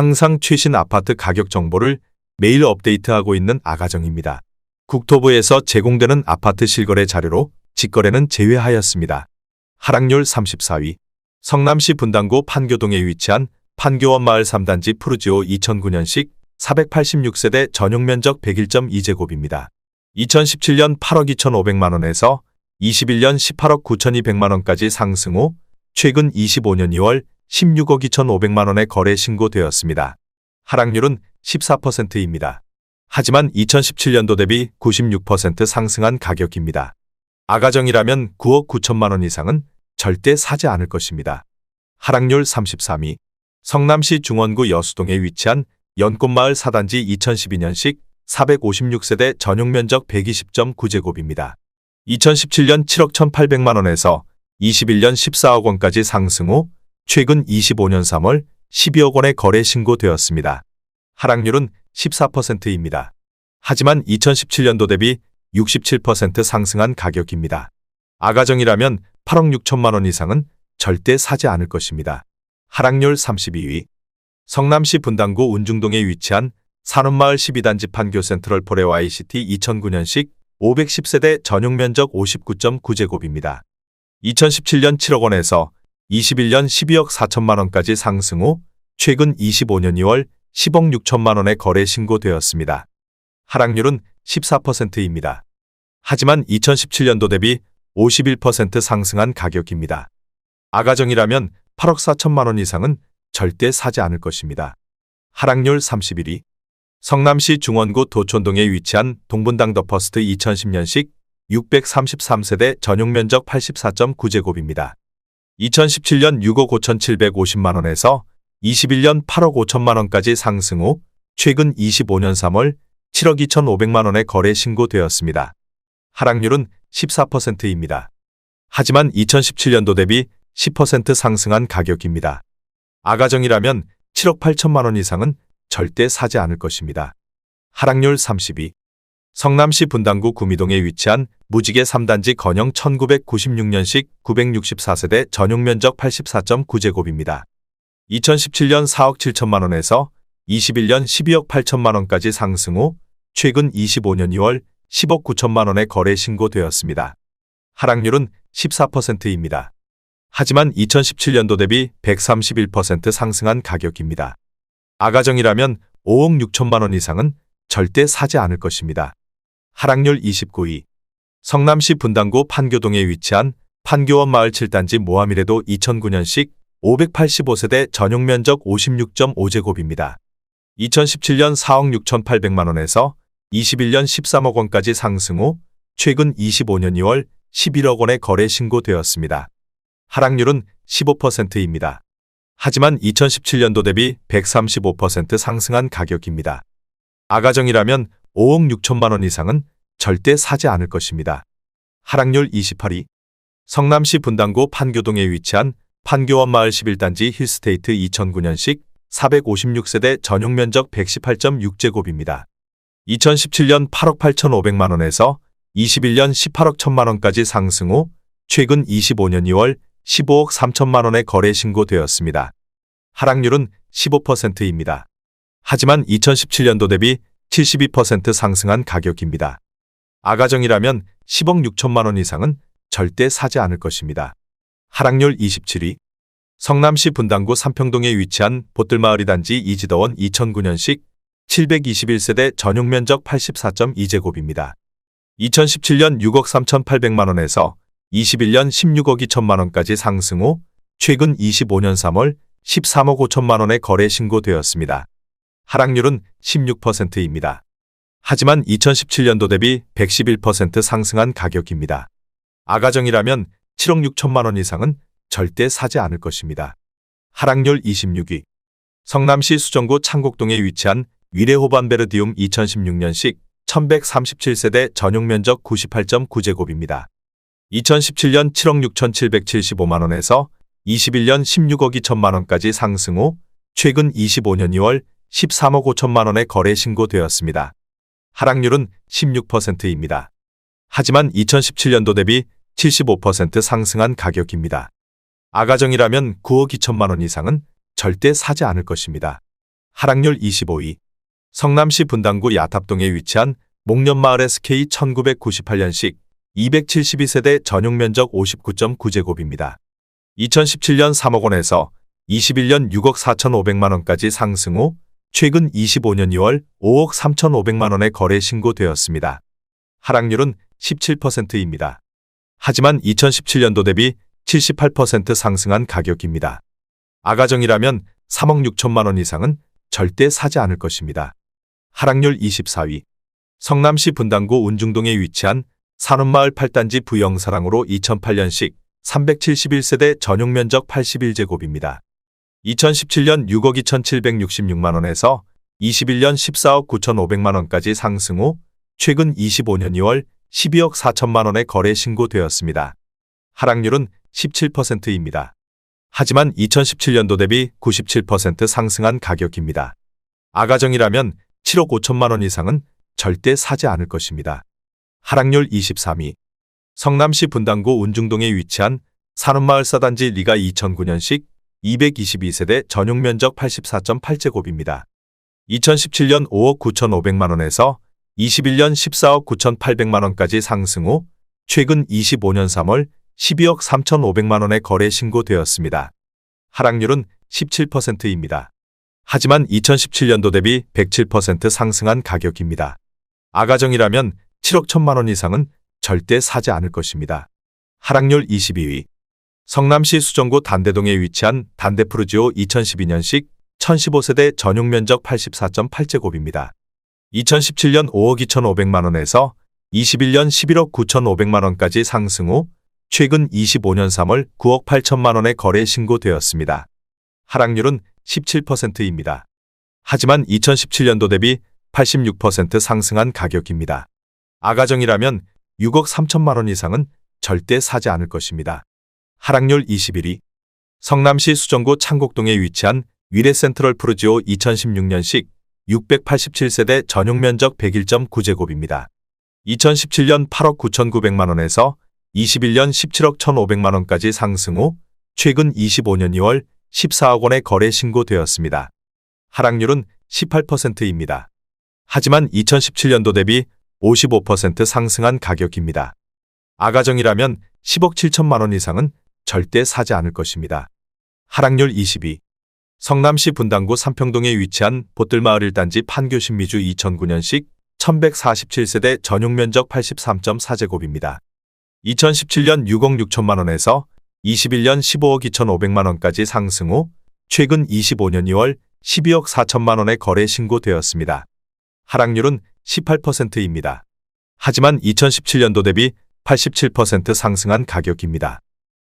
항상 최신 아파트 가격 정보를 매일 업데이트하고 있는 아가정입니다. 국토부에서 제공되는 아파트 실거래 자료로 직거래는 제외하였습니다. 하락률 34위. 성남시 분당구 판교동에 위치한 판교원 마을 3단지 푸르지오 2009년식 486세대 전용면적 101.2제곱입니다. 2017년 8억 2,500만원에서 21년 18억 9,200만원까지 상승 후 최근 25년 2월 16억 2,500만원에 거래 신고되었습니다. 하락률은 14%입니다. 하지만 2017년도 대비 96% 상승한 가격입니다. 아가정이라면 9억 9천만원 이상은 절대 사지 않을 것입니다. 하락률 33위. 성남시 중원구 여수동에 위치한 연꽃마을 4단지 2012년식 456세대 전용면적 120.9제곱입니다. 2017년 7억 1,800만원에서 21년 14억 원까지 상승 후 최근 25년 3월 12억 원에 거래 신고되었습니다. 하락률은 14%입니다. 하지만 2017년도 대비 67% 상승한 가격입니다. 아가정이라면 8억 6천만 원 이상은 절대 사지 않을 것입니다. 하락률 32위. 성남시 분당구 운중동에 위치한 산업마을 12단지 판교 센트럴 포레 YCT 2009년식 510세대 전용면적 59.9제곱입니다. 2017년 7억 원에서 21년 12억 4천만 원까지 상승 후 최근 25년 2월 10억 6천만 원에 거래 신고되었습니다. 하락률은 14%입니다. 하지만 2017년도 대비 51% 상승한 가격입니다. 아가정이라면 8억 4천만 원 이상은 절대 사지 않을 것입니다. 하락률 31위. 성남시 중원구 도촌동에 위치한 동분당 더 퍼스트 2010년식 633세대 전용면적 84.9제곱입니다. 2017년 6억 5,750만원에서 21년 8억 5천만원까지 상승 후 최근 25년 3월 7억 2,500만원에 거래 신고되었습니다. 하락률은 14%입니다. 하지만 2017년도 대비 10% 상승한 가격입니다. 아가정이라면 7억 8천만원 이상은 절대 사지 않을 것입니다. 하락률 32. 성남시 분당구 구미동에 위치한 무지개 3단지 건영 1996년식 964세대 전용면적 84.9제곱입니다. 2017년 4억 7천만원에서 21년 12억 8천만원까지 상승 후 최근 25년 2월 10억 9천만원에 거래 신고되었습니다. 하락률은 14%입니다. 하지만 2017년도 대비 131% 상승한 가격입니다. 아가정이라면 5억 6천만원 이상은 절대 사지 않을 것입니다. 하락률 29위. 성남시 분당구 판교동에 위치한 판교원 마을 7단지 모하미레도 2009년식 585세대 전용면적 56.5제곱입니다. 2017년 4억 6,800만원에서 21년 13억 원까지 상승 후 최근 25년 2월 11억 원에 거래 신고되었습니다. 하락률은 15%입니다. 하지만 2017년도 대비 135% 상승한 가격입니다. 아가정이라면 5억 6천만 원 이상은 절대 사지 않을 것입니다. 하락률 28위. 성남시 분당구 판교동에 위치한 판교원 마을 11단지 힐스테이트 2009년식 456세대 전용면적 118.6제곱입니다. 2017년 8억 8,500만원에서 21년 18억 1천만원까지 상승 후 최근 25년 2월 15억 3천만원에 거래 신고되었습니다. 하락률은 15%입니다. 하지만 2017년도 대비 72% 상승한 가격입니다. 아가정이라면 10억 6천만원 이상은 절대 사지 않을 것입니다. 하락률 27위. 성남시 분당구 삼평동에 위치한 보뜰마을 2단지 이지더원 2009년식 721세대 전용면적 84.2제곱입니다. 2017년 6억 3,800만원에서 21년 16억 2천만원까지 상승 후 최근 25년 3월 13억 5천만원에 거래 신고되었습니다. 하락률은 16%입니다. 하지만 2017년도 대비 111% 상승한 가격입니다. 아가정이라면 7억 6천만원 이상은 절대 사지 않을 것입니다. 하락률 26위. 성남시 수정구 창곡동에 위치한 위레호반베르디움 2016년식 1137세대 전용면적 98.9제곱입니다. 2017년 7억 6,775만원에서 21년 16억 2천만원까지 상승 후 최근 25년 2월 13억 5천만원에 거래 신고되었습니다. 하락률은 16%입니다. 하지만 2017년도 대비 75% 상승한 가격입니다. 아가정이라면 9억 2천만원 이상은 절대 사지 않을 것입니다. 하락률 25위. 성남시 분당구 야탑동에 위치한 목련마을 SK 1998년식 272세대 전용 면적 59.9제곱입니다. 2017년 3억 원에서 21년 6억 4,500만 원까지 상승 후 최근 25년 2월 5억 3,500만 원에 거래 신고되었습니다. 하락률은 17%입니다. 하지만 2017년도 대비 78% 상승한 가격입니다. 아가정이라면 3억 6천만 원 이상은 절대 사지 않을 것입니다. 하락률 24위. 성남시 분당구 운중동에 위치한 산업마을 8단지 부영사랑으로 2008년식 371세대 전용 면적 81제곱입니다. 2017년 6억 2,766만 원에서 21년 14억 9,500만 원까지 상승 후 최근 25년 2월 12억 4천만 원에 거래 신고되었습니다. 하락률은 17%입니다. 하지만 2017년도 대비 97% 상승한 가격입니다. 아가정이라면 7억 5천만 원 이상은 절대 사지 않을 것입니다. 하락률 23위. 성남시 분당구 운중동에 위치한 산업마을 4단지 리가 2009년식 222세대 전용 면적 84.8제곱입니다. 2017년 5억 9,500만 원에서 21년 14억 9,800만 원까지 상승 후 최근 25년 3월 12억 3,500만 원에 거래 신고되었습니다. 하락률은 17%입니다. 하지만 2017년도 대비 107% 상승한 가격입니다. 아가정이라면 7억 1천만 원 이상은 절대 사지 않을 것입니다. 하락률 22위. 성남시 수정구 단대동에 위치한 단대푸르지오 2012년식 1015세대 전용 면적 84.8제곱입니다. 2017년 5억 2,500만 원에서 21년 11억 9,500만 원까지 상승 후 최근 25년 3월 9억 8천만 원에 거래 신고되었습니다. 하락률은 17%입니다. 하지만 2017년도 대비 86% 상승한 가격입니다. 아가정이라면 6억 3천만 원 이상은 절대 사지 않을 것입니다. 하락률 21위. 성남시 수정구 창곡동에 위치한 위례센트럴 푸르지오 2016년식 687세대 전용 면적 101.9제곱입니다. 2017년 8억 9,900만 원에서 21년 17억 1,500만 원까지 상승 후 최근 25년 2월 14억 원에 거래 신고되었습니다. 하락률은 18%입니다. 하지만 2017년도 대비 55% 상승한 가격입니다. 아가정이라면 10억 7천만 원 이상은 절대 사지 않을 것입니다. 하락률 22. 성남시 분당구 삼평동에 위치한 보뜰마을 1단지 판교신미주 2009년식 1147세대 전용 면적 83.4제곱입니다. 2017년 6억 6천만 원에서 21년 15억 2,500만 원까지 상승 후 최근 25년 2월 12억 4천만 원에 거래 신고되었습니다. 하락률은 18%입니다. 하지만 2017년도 대비 87% 상승한 가격입니다.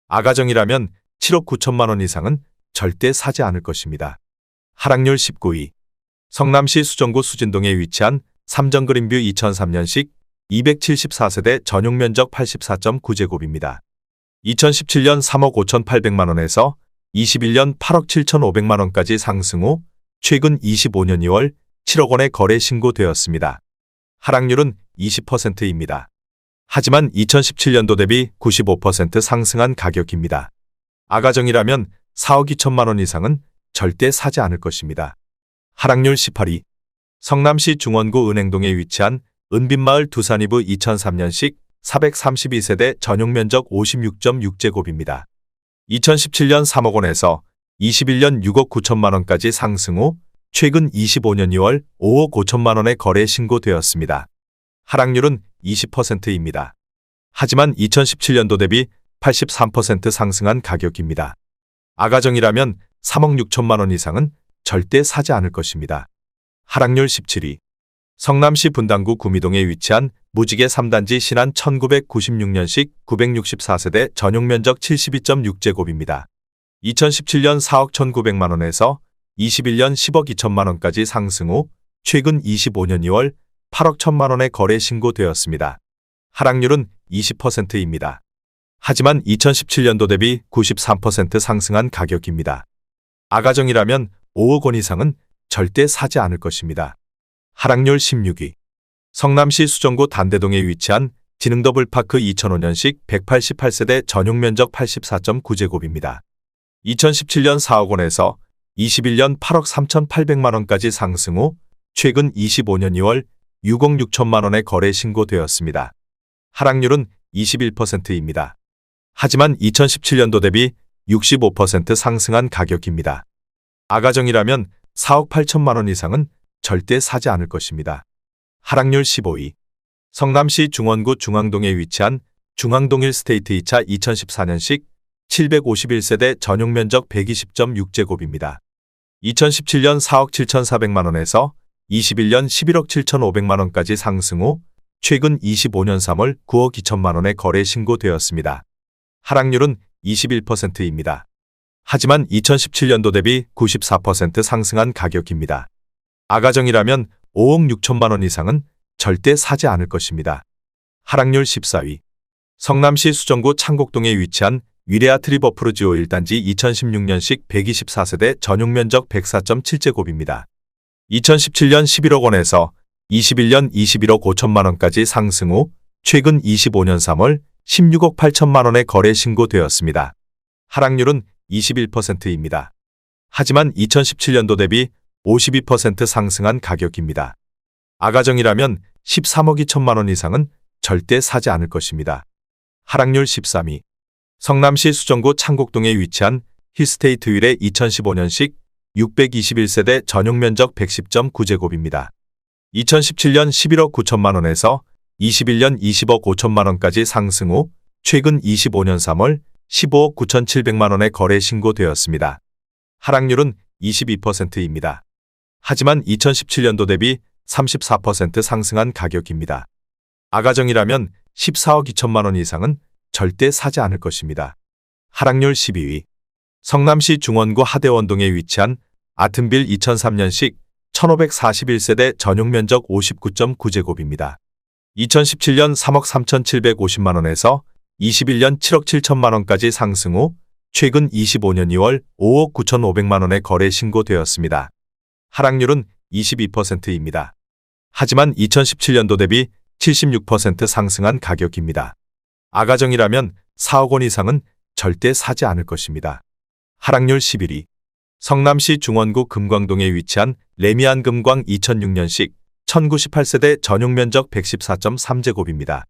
아가정이라면 7억 9천만 원 이상은 절대 사지 않을 것입니다. 하락률 19위. 성남시 수정구 수진동에 위치한 삼정그린뷰 2003년식 274세대 전용 면적 84.9제곱입니다. 2017년 3억 5,800만 원에서 21년 8억 7,500만 원까지 상승 후 최근 25년 2월 7억 원에 거래 신고되었습니다. 하락률은 20%입니다. 하지만 2017년도 대비 95% 상승한 가격입니다. 아가정이라면 4억 2천만 원 이상은 절대 사지 않을 것입니다. 하락률 18위. 성남시 중원구 은행동에 위치한 은빛마을 두산이브 2003년식 432세대 전용 면적 56.6제곱입니다. 2017년 3억 원에서 21년 6억 9천만 원까지 상승 후 최근 25년 2월 5억 5천만 원에 거래 신고되었습니다. 하락률은 20%입니다. 하지만 2017년도 대비 83% 상승한 가격입니다. 아가정이라면 3억 6천만 원 이상은 절대 사지 않을 것입니다. 하락률 17위. 성남시 분당구 구미동에 위치한 무지개 3단지 신안 1996년식 964세대 전용 면적 72.6제곱입니다. 2017년 4억 1,900만 원에서 21년 10억 2천만 원까지 상승 후 최근 25년 2월 8억 1천만 원에 거래 신고되었습니다. 하락률은 20%입니다. 하지만 2017년도 대비 93% 상승한 가격입니다. 아가정이라면 5억 원 이상은 절대 사지 않을 것입니다. 하락률 16위. 성남시 수정구 단대동에 위치한 지능더블파크 2005년식 188세대 전용 면적 84.9제곱입니다. 2017년 4억 원에서 21년 8억 3,800만 원까지 상승 후 최근 25년 2월 6억 6천만 원의 거래 신고되었습니다. 하락률은 21%입니다. 하지만 2017년도 대비 65% 상승한 가격입니다. 아가정이라면 4억 8천만 원 이상은 절대 사지 않을 것입니다. 하락률 15위. 성남시 중원구 중앙동에 위치한 중앙동 1스테이트 2차 2014년식 751세대 전용 면적 120.6제곱입니다. 2017년 4억 7,400만 원에서 21년 11억 7,500만 원까지 상승 후 최근 25년 3월 9억 2천만 원의 거래 신고되었습니다. 하락률은 21%입니다. 하지만 2017년도 대비 94% 상승한 가격입니다. 아가정이라면 5억 6천만 원 이상은 절대 사지 않을 것입니다. 하락률 14위. 성남시 수정구 창곡동에 위치한 위레아 트리버프루지오 1단지 2016년식 124세대 전용 면적 104.7제곱입니다. 2017년 11억 원에서 21년 21억 5천만 원까지 상승 후 최근 25년 3월 16억 8천만 원의 거래 신고되었습니다. 하락률은 21%입니다. 하지만 2017년도 대비 52% 상승한 가격입니다. 아가정이라면 13억 2천만 원 이상은 절대 사지 않을 것입니다. 하락률 13위. 성남시 수정구 창곡동에 위치한 힐스테이트 윌의 2015년식 621세대 전용 면적 110.9제곱입니다. 2017년 11억 9천만 원에서 21년 20억 5천만 원까지 상승 후 최근 25년 3월 15억 9,700만 원의 거래 신고되었습니다. 하락률은 22%입니다. 하지만 2017년도 대비 34% 상승한 가격입니다. 아가정이라면 14억 2천만 원 이상은 절대 사지 않을 것입니다. 하락률 12위. 성남시 중원구 하대원동에 위치한 아튼빌 2003년식 1541세대 전용 면적 59.9제곱입니다. 2017년 3억 3,750만 원에서 21년 7억 7천만 원까지 상승 후 최근 25년 2월 5억 9,500만 원의 거래 신고되었습니다. 하락률은 22%입니다. 하지만 2017년도 대비 76% 상승한 가격입니다. 아가정이라면 4억 원 이상은 절대 사지 않을 것입니다. 하락률 11위. 성남시 중원구 금광동에 위치한 레미안 금광 2006년식 1098세대 전용 면적 114.3제곱입니다.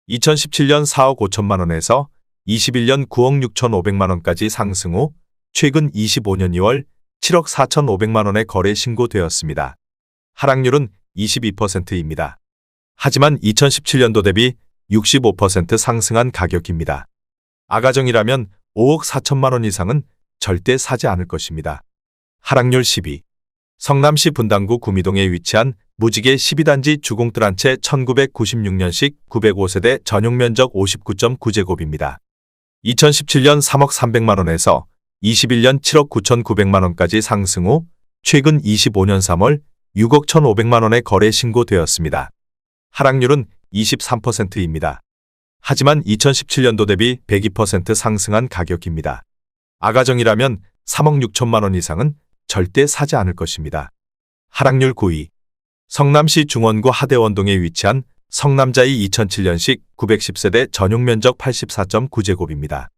2017년 4억 5천만 원에서 21년 9억 6,500만 원까지 상승 후 최근 25년 2월 7억 4,500만 원의 거래 신고되었습니다. 하락률은 22%입니다. 하지만 2017년도 대비 65% 상승한 가격입니다. 아가정이라면 5억 4천만 원 이상은 절대 사지 않을 것입니다. 하락률 10위. 성남시 분당구 구미동에 위치한 무지개 12단지 주공뜰 한 채 1996년식 905세대 전용 면적 59.9제곱입니다. 2017년 3억 300만 원에서 21년 7억 9,900만 원까지 상승 후 최근 25년 3월 6억 1,500만 원의 거래 신고되었습니다. 하락률은 23%입니다. 하지만 2017년도 대비 102% 상승한 가격입니다. 아가정이라면 3억 6천만 원 이상은 절대 사지 않을 것입니다. 하락률 9위. 성남시 중원구 하대원동에 위치한 성남자이 2007년식 910세대 전용 면적 84.9제곱입니다.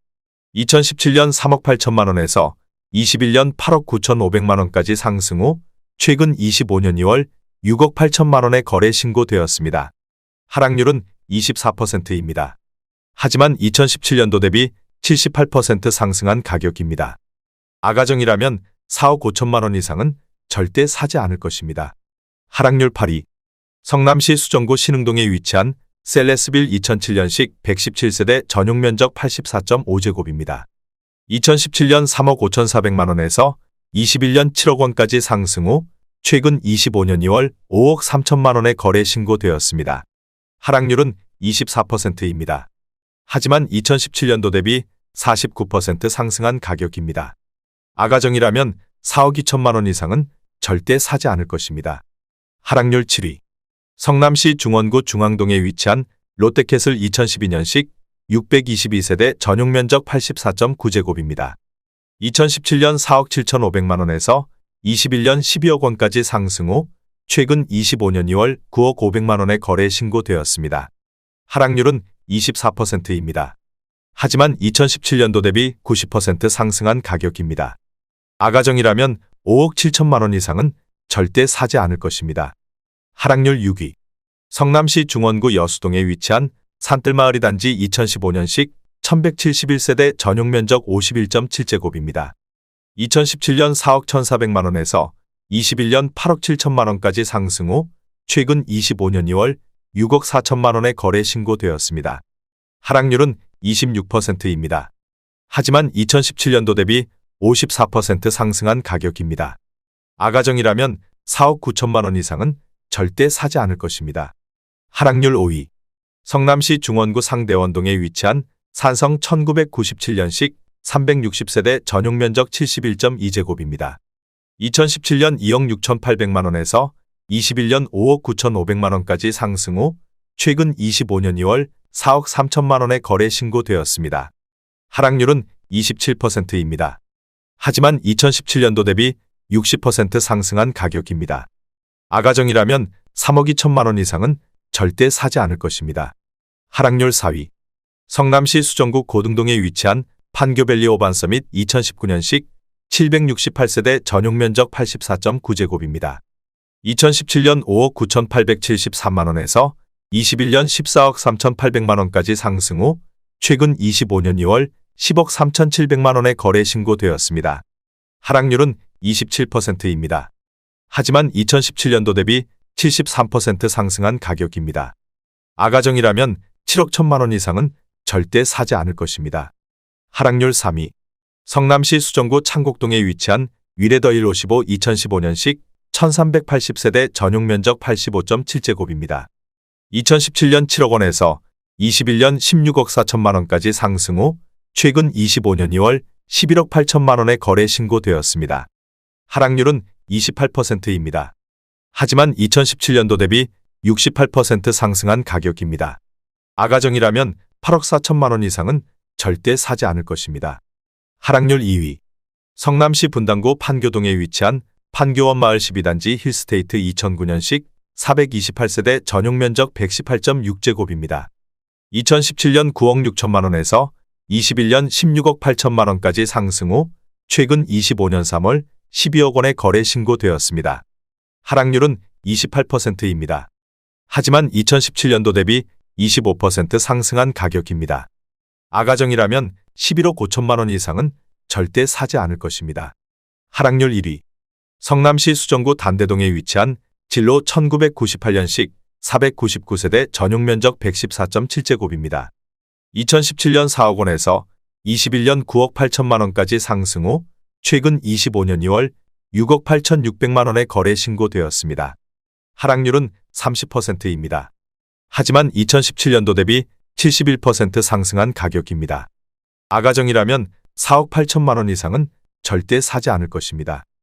2017년 3억 8천만 원에서 21년 8억 9,500만 원까지 상승 후 최근 25년 2월 6억 8천만 원의 거래 신고되었습니다. 하락률은 24%입니다. 하지만 2017년도 대비 78% 상승한 가격입니다. 아가정이라면 4억 5천만 원 이상은 절대 사지 않을 것입니다. 하락률 8위. 성남시 수정구 신흥동에 위치한 셀레스빌 2007년식 117세대 전용 면적 84.5제곱입니다. 2017년 3억 5,400만 원에서 21년 7억 원까지 상승 후 최근 25년 2월 5억 3천만 원의 거래 신고되었습니다. 하락률은 24%입니다. 하지만 2017년도 대비 49% 상승한 가격입니다. 아가정이라면 4억 2천만 원 이상은 절대 사지 않을 것입니다. 하락률 7위. 성남시 중원구 중앙동에 위치한 롯데캐슬 2012년식 622세대 전용 면적 84.9제곱입니다. 2017년 4억 7,500만 원에서 21년 12억 원까지 상승 후 최근 25년 2월 9억 500만 원의 거래 신고되었습니다. 하락률은 24%입니다. 하지만 2017년도 대비 90% 상승한 가격입니다. 아가정이라면 5억 7천만 원 이상은 절대 사지 않을 것입니다. 하락률 6위. 성남시 중원구 여수동에 위치한 산뜰마을이 단지 2015년식 1171세대 전용 면적 51.7제곱입니다. 2017년 4억 1,400만 원에서 21년 8억 7천만 원까지 상승 후 최근 25년 2월 6억 4천만 원에 거래 신고되었습니다. 하락률은 26%입니다. 하지만 2017년도 대비 54% 상승한 가격입니다. 아가정이라면 4억 9천만 원 이상은 절대 사지 않을 것입니다. 하락률 5위. 성남시 중원구 상대원동에 위치한 산성 1997년식 360세대 전용 면적 71.2제곱입니다. 2017년 2억 6,800만 원에서 21년 5억 9,500만 원까지 상승 후 최근 25년 2월 4억 3천만 원에 거래 신고되었습니다. 하락률은 27%입니다. 하지만 2017년도 대비 60% 상승한 가격입니다. 아가정이라면 3억 2천만 원 이상은 절대 사지 않을 것입니다. 하락률 4위. 성남시 수정구 고등동에 위치한 판교밸리 오반서밋 2019년식 768세대 전용 면적 84.9제곱입니다. 2017년 5억 9,873만 원에서 21년 14억 3,800만 원까지 상승 후 최근 25년 2월 10억 3,700만 원에 거래 신고되었습니다. 하락률은 27%입니다. 하지만 2017년도 대비 73% 상승한 가격입니다. 아가정이라면 7억 1천만 원 이상은 절대 사지 않을 것입니다. 하락률 3위. 성남시 수정구 창곡동에 위치한 위레더 155 2015년식 1380세대 전용 면적 85.7제곱입니다. 2017년 7억 원에서 21년 16억 4천만 원까지 상승 후 최근 25년 2월 11억 8천만 원에 거래 신고되었습니다. 하락률은 28%입니다. 하지만 2017년도 대비 68% 상승한 가격입니다. 아가정이라면 8억 4천만 원 이상은 절대 사지 않을 것입니다. 하락률 2위. 성남시 분당구 판교동에 위치한 판교원 마을 12단지 힐스테이트 2009년식 428세대 전용 면적 118.6제곱입니다. 2017년 9억 6천만 원에서 21년 16억 8천만 원까지 상승 후 최근 25년 3월 12억 원에 거래 신고되었습니다. 하락률은 28%입니다. 하지만 2017년도 대비 25% 상승한 가격입니다. 아가정이라면 11억 5천만 원 이상은 절대 사지 않을 것입니다. 하락률 1위. 성남시 수정구 단대동에 위치한 진로 1998년식 499세대 전용 면적 114.7제곱입니다. 2017년 4억 원에서 21년 9억 8천만 원까지 상승 후 최근 25년 2월 6억 8,600만 원에 거래 신고되었습니다. 하락률은 30%입니다. 하지만 2017년도 대비 71% 상승한 가격입니다. 아가정이라면 4억 8천만 원 이상은 절대 사지 않을 것입니다.